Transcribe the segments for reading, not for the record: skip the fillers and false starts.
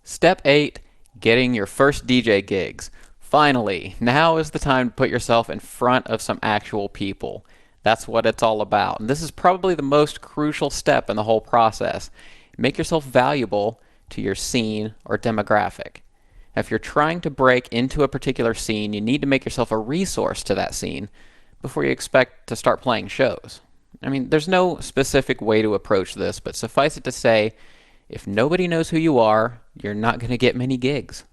Step 8, getting your first DJ gigs. Finally, now is the time to put yourself in front of some actual people. That's what it's all about. And this is probably the most crucial step in the whole process. Make yourself valuable to your scene or demographic. If you're trying to break into a particular scene, you need to make yourself a resource to that scene before you expect to start playing shows. I mean, there's no specific way to approach this, but suffice it to say, if nobody knows who you are, you're not going to get many gigs.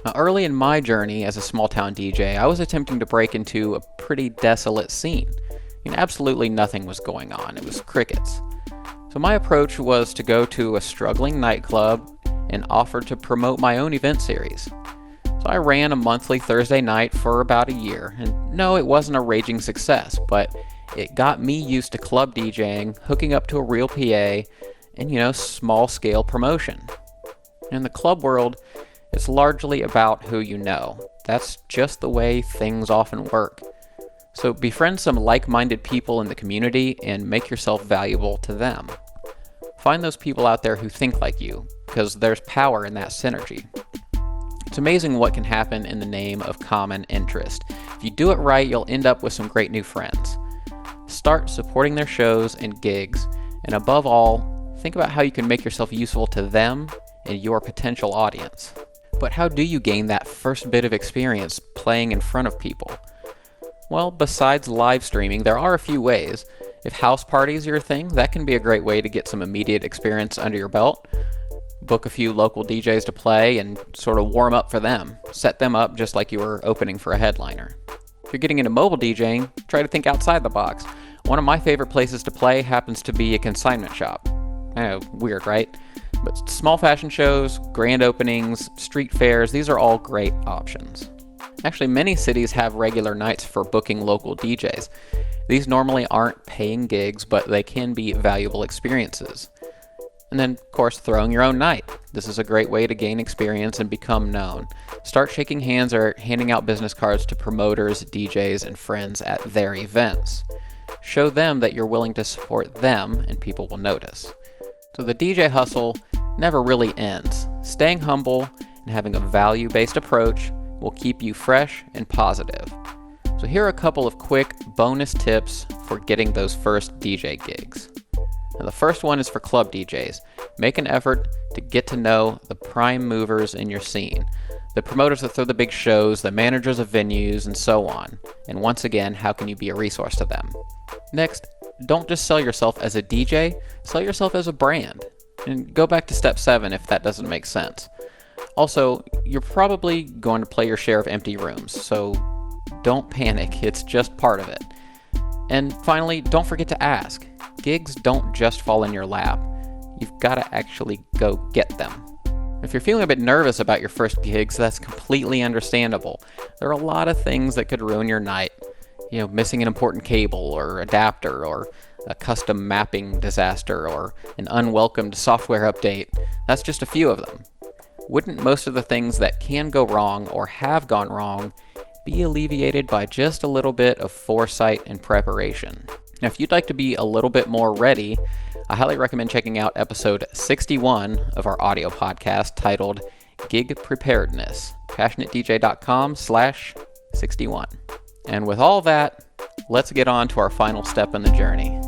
Now, early in my journey as a small-town DJ, I was attempting to break into a pretty desolate scene. Absolutely nothing was going on. It was crickets. So my approach was to go to a struggling nightclub and offer to promote my own event series. So I ran a monthly Thursday night for about a year. And no, it wasn't a raging success, but it got me used to club DJing, hooking up to a real PA, and, small-scale promotion. In the club world, it's largely about who you know. That's just the way things often work. So befriend some like-minded people in the community and make yourself valuable to them. Find those people out there who think like you, because there's power in that synergy. It's amazing what can happen in the name of common interest. If you do it right, you'll end up with some great new friends. Start supporting their shows and gigs, and above all, think about how you can make yourself useful to them and your potential audience. But how do you gain that first bit of experience playing in front of people? Well, besides live streaming, there are a few ways. If house parties are your thing, that can be a great way to get some immediate experience under your belt. Book a few local DJs to play and sort of warm up for them. Set them up just like you were opening for a headliner. If you're getting into mobile DJing, try to think outside the box. One of my favorite places to play happens to be a consignment shop. I know, weird, right? But small fashion shows, grand openings, street fairs, these are all great options. Actually, many cities have regular nights for booking local DJs. These normally aren't paying gigs, but they can be valuable experiences. And then, of course, throwing your own night. This is a great way to gain experience and become known. Start shaking hands or handing out business cards to promoters, DJs, and friends at their events. Show them that you're willing to support them, and people will notice. So the DJ hustle never really ends. Staying humble and having a value-based approach will keep you fresh and positive. So here are a couple of quick bonus tips for getting those first DJ gigs. Now the first one is for club DJs. Make an effort to get to know the prime movers in your scene. The promoters that throw the big shows, the managers of venues, and so on. And once again, how can you be a resource to them? Next, don't just sell yourself as a DJ, sell yourself as a brand. And go back to step 7 if that doesn't make sense. Also, you're probably going to play your share of empty rooms, so don't panic, it's just part of it. And finally, don't forget to ask. Gigs don't just fall in your lap. You've got to actually go get them. If you're feeling a bit nervous about your first gigs, that's completely understandable. There are a lot of things that could ruin your night. Missing an important cable or adapter, or a custom mapping disaster, or an unwelcomed software update. That's just a few of them. Wouldn't most of the things that can go wrong or have gone wrong be alleviated by just a little bit of foresight and preparation? Now, if you'd like to be a little bit more ready, I highly recommend checking out episode 61 of our audio podcast titled Gig Preparedness, passionatedj.com/61. And with all that, let's get on to our final step in the journey.